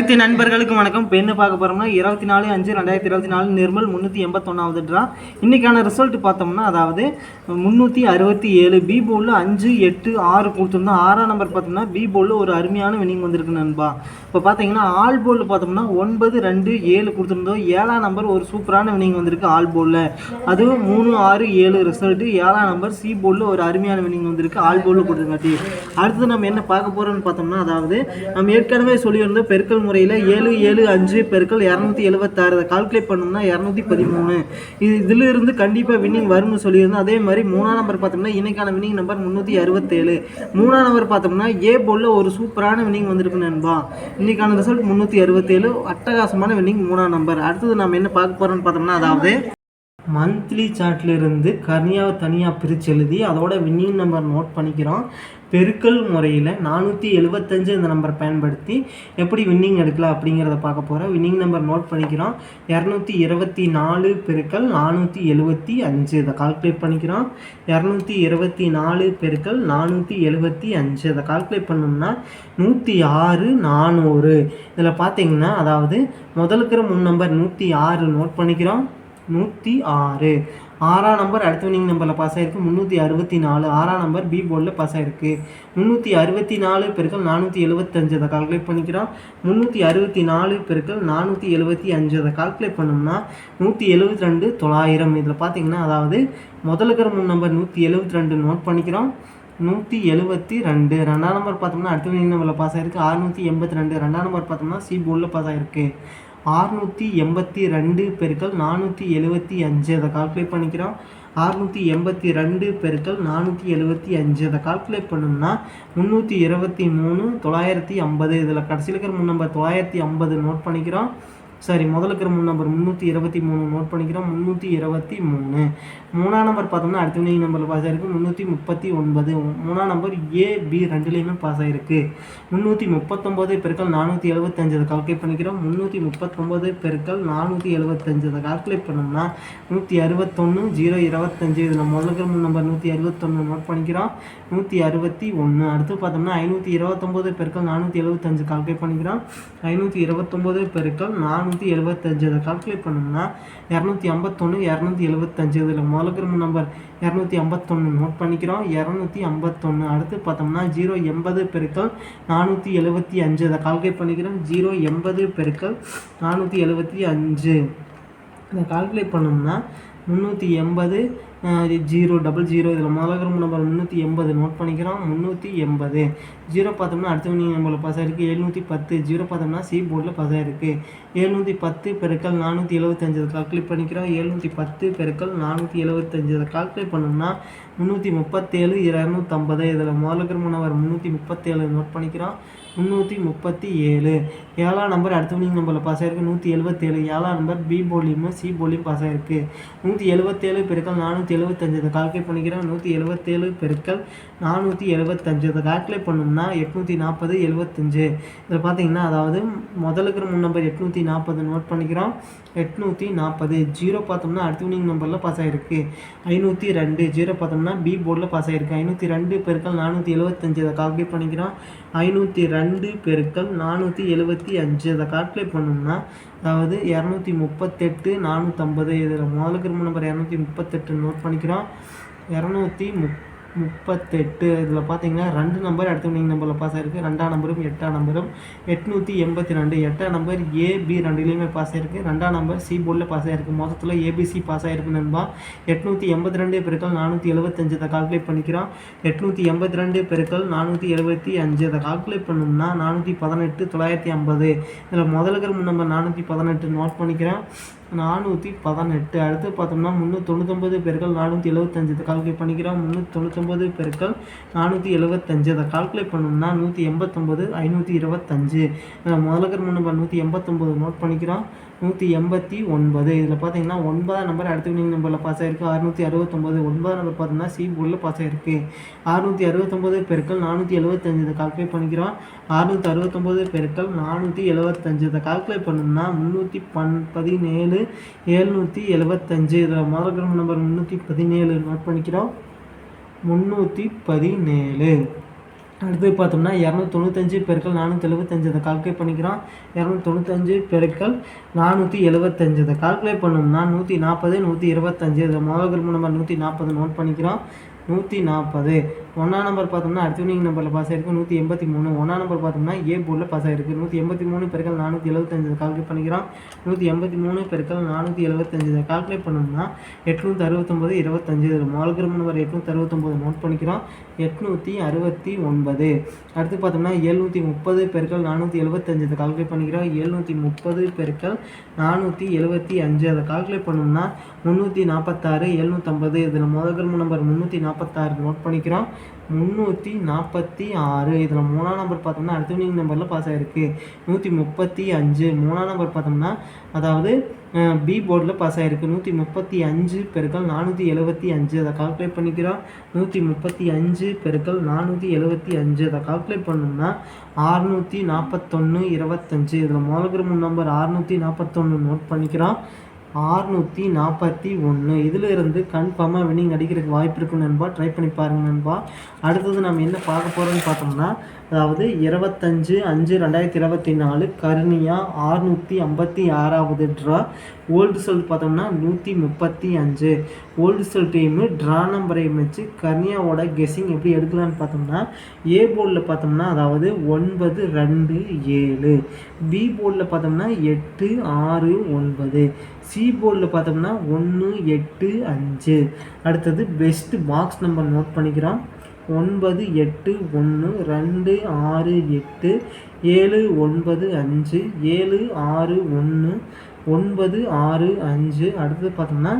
அனைத்து நண்பர்களுக்கும் வணக்கம். இப்போ என்ன பார்க்க போகிறோம்னா 24/5/2024 நிர்மல் 381வது ட்ரா. இன்றைக்கான ரிசல்ட் பார்த்தோம்னா, அதாவது 367 பி போலில் 5, 8, 6 கொடுத்துருந்தோம். 6ஆம் நம்பர் பார்த்தோம்னா பி போலில் ஒரு அருமையான வினிங் வந்திருக்கு நண்பா. இப்போ பார்த்தீங்கன்னா ஆல் போலில் பார்த்தோம்னா 9, 2, 7 கொடுத்துருந்தோம். 7ஆம் நம்பர் ஒரு சூப்பரான வினிங் வந்திருக்கு ஆல் போலில். அதுவும் 3, 6, 7 ரிசல்ட்டு. 7ஆம் நம்பர் சி போலில் ஒரு அருமையான வினிங் வந்திருக்கு ஆல் போலில் கொடுத்துருக்காட்டி. அடுத்து நம்ம என்ன பார்க்க போகிறோம்னு பார்த்தோம்னா, அதாவது நம்ம ஏற்கனவே சொல்லியிருந்தோம் பெருக்கல் முறையில் 7, 7, 5 பெருக்கல் 276 கால்குலேட் பண்ணோம்னா 213. இதிலிருந்து கண்டிப்பாக வின்னிங் வரும்னு சொல்லியிருந்தோம். அதே மாதிரி 3ஆம் நம்பர் பார்த்தோம்னா இன்னைக்கான வின்னிங் நம்பர் 367. 3ஆம் நம்பர் பார்த்தோம்னா ஏ போலில் ஒரு சூப்பரான வின்னிங் வந்திருக்கு நண்பா. இன்னைக்கான ரிசல்ட் 367 அட்டகாசமான வின்னிங் 3ஆம் நம்பர். அடுத்தது நம்ம என்ன பார்க்க போகிறோம்னு பார்த்தோம்னா, அதாவது மந்த்லி சார்ட்லேருந்து கர்னியாவை தனியாக பிரித்து எழுதி அதோட வின்னிங் நம்பர் நோட் பண்ணிக்கிறோம். பெருக்கல் முறையில் 475 இந்த நம்பர் பயன்படுத்தி எப்படி வின்னிங் எடுக்கலாம் அப்படிங்கிறத பார்க்க போகிறோம். வின்னிங் நம்பர் நோட் பண்ணிக்கிறோம். 224 பெருக்கல் 475 இதை கால்குலேட் பண்ணிக்கிறோம். 224 பெருக்கல் 475 இதை கால்குலேட் பண்ணோம்னா 106, 400. இதில் பார்த்தீங்கன்னா, அதாவது முதலுக்கிற 3 நம்பர் 106 நோட் பண்ணிக்கிறோம். 106. 6ஆம் நம்பர் அடுத்த வினிங் நம்பரில் பாஸ் ஆகிருக்கு 364. 6ஆம் நம்பர் பி போர்டில் பாஸ் ஆகிருக்கு. 364 பெருக்கல் 475 அதை கால்குலேட் பண்ணிக்கிறோம். 364 பெருக்கல் 475 அதை கால்குலேட் பண்ணோம்னா 172, 900. இதில் பார்த்தீங்கன்னா, அதாவது முதலுக்கிற 3 நம்பர் 172 நோட் பண்ணிக்கிறோம். 172. 2ஆம் நம்பர் பார்த்தோம்னா அடுத்த வினிங் நம்பரில் பாஸ் ஆகிருக்கு 682. 2ஆம் நம்பர் பார்த்தோம்னா சி போர்டில் பாஸ் ஆகிருக்கு. 682 பெருக்கல் 475 அதை கால்குலேட் பண்ணிக்கிறோம். 682 பெருக்கல் 475 அதை கால்குலேட் பண்ணோம்னா 323, 950. இதில் கடைசியில் இருக்கிற 3 நம்பர் 950 நோட் பண்ணிக்கிறோம். சரி, முதல்ல இருக்கிற 3 நம்பர் 323 நோட் பண்ணிக்கிறோம். 323. 3ஆம் நம்பர் பார்த்தோம்னா அடுத்த வினிங் நம்பரில் பாஸ் ஆகிருக்கு 339. 3ஆம் நம்பர் ஏ பி ரெண்டுலேயுமே பாஸ் ஆகிருக்கு. 339 பெருக்கல் 475 அதை கால்குலேட் பண்ணிக்கிறோம். 339 பெருக்கல் 475 அதை கால்குலேட் பண்ணோம்னா 161, 025. இதில் முதல்ல இருக்கிற 3 நம்பர் 161 நோட் பண்ணிக்கிறோம். 161. அடுத்து பார்த்தோம்னா 529 பெருக்கல் 475 கால்குலேட் பண்ணிக்கிறோம். 529 பெருக்கல் 475 அதை கால்குலேட் பண்ணோம்னா 251, 275. இதில் முதல்ல இருக்கிற நம்பர் 251 நோட் பண்ணிக்கிறோம். 251. அடுத்து பார்த்தோம்னா 080 பெருக்கல் 475 அதை கால்குலேட் பண்ணிக்கிறோம். 080 பெருக்கல் 475 இதை கால்குலேட் பண்ணோம்னா 380, 000. இதில் முதல்ல நம்பர் 380 நோட் பண்ணிக்கிறோம். 380. 0 பார்த்தோம்னா அடுத்த வினிங் நம்பரில் பாஸ் ஆகிருக்கு 710. 0 பார்த்தோம்னா சி போர்டில் பாஸ் ஆகிருக்கு. 710 பெருக்கல் 475 கால்குலேட் பண்ணிக்கிறோம். 710 பெருக்கல் 475 கால்குலேட் பண்ணோம்னா 337, 250. இதில் முதல்ல நம்பர் 337 நோட் பண்ணிக்கிறோம். 337. 7ஆம் நம்பர் அடுத்த வினிங் நம்பரில் பாஸ் ஆகிருக்கு 177. 7ஆம் நம்பர் பி போலியும் சி போலியும் பாஸ் ஆகிருக்கு. 177 பெருக்கல் 475 இதை கால்குலேட் பண்ணிக்கிறோம். 177 பெருக்கல் 475 இதை கால்குலேட் பண்ணோம்னா 840, 75. இதில் பார்த்தீங்கன்னா, அதாவது முதல்ல இருக்கிற 3 நம்பர் 840 நோட் பண்ணிக்கிறோம். 840. 0 பார்த்தோம்னா அடுத்த வினிங் நம்பரில் பாஸ் ஆகிருக்கு 502. 0 பார்த்தோம்னா பி போர்டில் பாஸ் ஆகிருக்கு. 502 பெருக்கல் 475 இதை கால்குலேட் பண்ணிக்கிறோம். 502 பெருக்கல் 475 இதை கால்குலேட் பண்ணோம்னா, அதாவது 238, 450. இதில் முதல்ல இருக்கிற நம்பர் 238 நோட் பண்ணிக்கிறோம். 238. இதில் பார்த்தீங்கன்னா 2 நம்பர் அடுத்த வினிங் நம்பரில் பாஸ் ஆகிருக்கு. 2ஆம் நம்பரும் 8ஆம் நம்பரும் 882. 8ஆம் நம்பர் ஏ பி ரெண்டுலேயுமே பாஸ் ஆகிருக்கு. 2ஆம் நம்பர் சி போர்டில் பாஸ் ஆகிருக்கு. மொத்தத்தில் ஏபிசி பாஸ் ஆகிருக்கு நண்பா. 882 பெருக்கல் 475 இதை கால்குலேட் பண்ணிக்கிறோம். 882 பெருக்கல் 475 இதை கால்குலேட் பண்ணோம்னா 418, 950. இதில் முதல்ல இருக்கிற நம்பர் 418 நோட் பண்ணிக்கிறோம். 418. அடுத்து பார்த்தோம்னா 399 பெருக்கல் 475 இதை கால்குலேட் பண்ணிக்கிறோம். 399 பெருக்கல் 475 அதை கால்குலேட் பண்ணோம்னா 189, 525. முதல்ல இருக்கிற நம்பர் 189 நோட் பண்ணிக்கிறோம். 189. இதில் பார்த்தீங்கன்னா 9ஆம் நம்பர் அடுத்த வினிங் நம்பரில் பாஸ் ஆகிருக்கு 669. 9ஆம் நம்பர் பார்த்தோம்னா சி போர்டில் பாஸ் ஆகிருக்கு. 669 பெருக்கல் 475 இதை கால்குலேட் பண்ணிக்கிறோம். 669 பெருக்கல் 475 இதை கால்குலேட் பண்ணோம்னா 317, 775. இதில் முதல்ல நம்பர் 317 நோட் பண்ணிக்கிறோம். 317. அடுத்து பார்த்தோம்னா 295 பெருக்கல் 475 இதை கால்குலேட் பண்ணிக்கிறோம். 295 பெருக்கல் 475 இதை கால்குலேட் பண்ணோம்னா 140 125 இதில் முதல் குரூப் நம்பர் 140 நோட் பண்ணிக்கிறோம். 140 ஒன்றாம் நம்பர் பார்த்தோம்னா அடுத்த நம்பரில் பாஸ் ஆகிருக்கு 183. ஒன்றாம் நம்பர் பார்த்தோம்னா ஏ போர்டில் பாஸ் ஆகிருக்கு. 183 பெருக்கல் 475 கால்குலேட் பண்ணிக்கிறோம். 183 பெருக்கல் 475 கால்குலேட் பண்ணோம்னா 869 25 இதில் முதல் குரூப் நம்பர் 869 நோட் பண்ணிக்கிறோம். 869. அடுத்து பார்த்தோம்னா 730 பெருக்கல் 475 கால்குலேட் பண்ணிக்கிறோம். 730 பெருக்கல் 475 அதை கால்குலேட் பண்ணோம்னா 346 750 இதில் முதல் குரூப் நம்பர் 346 நோட் பண்ணிக்கிறோம். 346 இதில் மூணாம் நம்பர் பார்த்தோம்னா அடுத்த நம்பரில் பாஸ் ஆகிருக்கு 135. மூணாம் நம்பர் பார்த்தோம்னா அதாவது பி போர்டில் பாஸ் ஆகிருக்கு 135 பெருக்கல் 475 அதை கால்குலேட் பண்ணிக்கிறோம். 135 பெருக்கல் 475 அதை கால்குலேட் பண்ணோம்னா 641 25 இதில் முதல் குரூப் நம்பர் 641 நோட் பண்ணிக்கிறோம். 641 இதில் இருந்து கன்ஃபார்மாக வின்னிங் அடிக்கிறதுக்கு வாய்ப்பு இருக்குது நண்பா. ட்ரை பண்ணி பாருங்கள் நண்பா. அடுத்தது நம்ம என்ன பார்க்க போகிறோம்னு பார்த்தோம்னா அதாவது 25/5/2024 கர்னியா 656வது ட்ரா. ஓல்டு ரிசல்ட் பார்த்தோம்னா 135. ஓல்டு ரிசல்ட் டீமு ட்ரா நம்பரை வச்சு கர்னியாவோட கெஸ்ஸிங் எப்படி எடுக்கலான்னு பார்த்தோம்னா ஏ போர்டில் பார்த்தோம்னா அதாவது 9 2 7, பி போர்டில் பார்த்தோம்னா 8 6 9, சி போர்டில் பார்த்தோம்னா 1 8 5. அடுத்தது பெஸ்ட் பாக்ஸ் நம்பர் நோட் பண்ணிக்கிறோம். 9 8 1 2 6 8 7 9 5 7 6 1 9 6 5. அடுத்தது பார்த்தோம்னா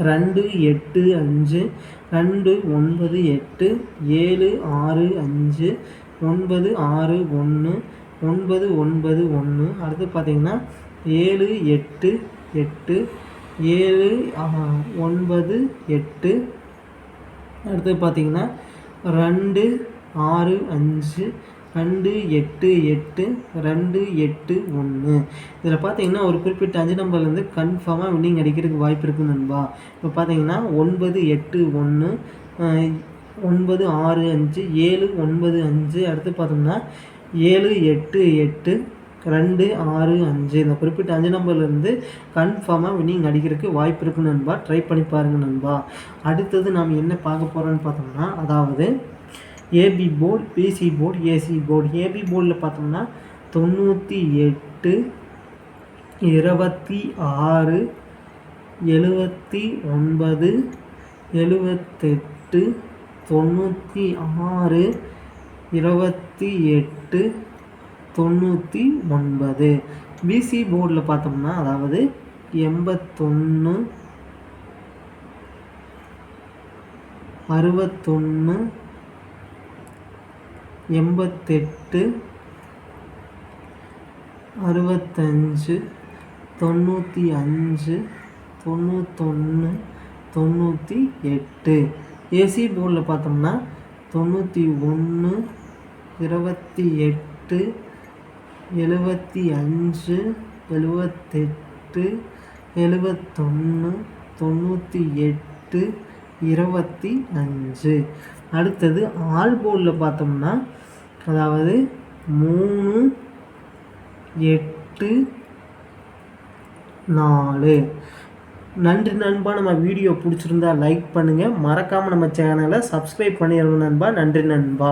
2 8 5 2 9 8 7 6 5 9 6 1 9 9 1. அடுத்து பார்த்தீங்கன்னா 7 8 8 7 9 8. அடுத்து பார்த்தீங்கன்னா 2 6 5 2 8 8 2 8 1. இதில் பார்த்தீங்கன்னா ஒரு குறிப்பிட்ட 5 நம்பர்லேருந்து கன்ஃபார்மாக வின்னிங் அடிக்கிறதுக்கு வாய்ப்பு இருக்குது நண்பா. இப்போ பார்த்தீங்கன்னா 9 8 1 9 6 5 7 9 5. அடுத்து பார்த்தோம்னா 7 8 8 2 6 5. இந்த குறிப்பிட்ட 5 நம்பர்லேருந்து கன்ஃபார்மாக வின்னிங் அடிக்கிறதுக்கு வாய்ப்பு இருக்குது நண்பா. ட்ரை பண்ணி பாருங்கள் நண்பா. அடுத்தது நாம் என்ன பார்க்க போகிறோன்னு பார்த்தோம்னா அதாவது AB board, BC board, AC board. AB போர்டில் பார்த்தோம்னா 98 26 79 78 96 28 99. பிசி போர்டில் பார்த்தோம்னா அதாவது 81 61 88 65 95 91 98. ஏசி போர்டில் பார்த்தோம்னா 91 28 75 78 71 98 25. அடுத்தது ஆல் போர்டில் பார்த்தோம்னா அதாவது 3 8 4. நன்றி நண்பா. நம்ம வீடியோ பிடிச்சிருந்தா லைக் பண்ணுங்கள். மறக்காமல் நம்ம சேனலை சப்ஸ்கிரைப் பண்ணிடுங்க நண்பா. நன்றி நண்பா.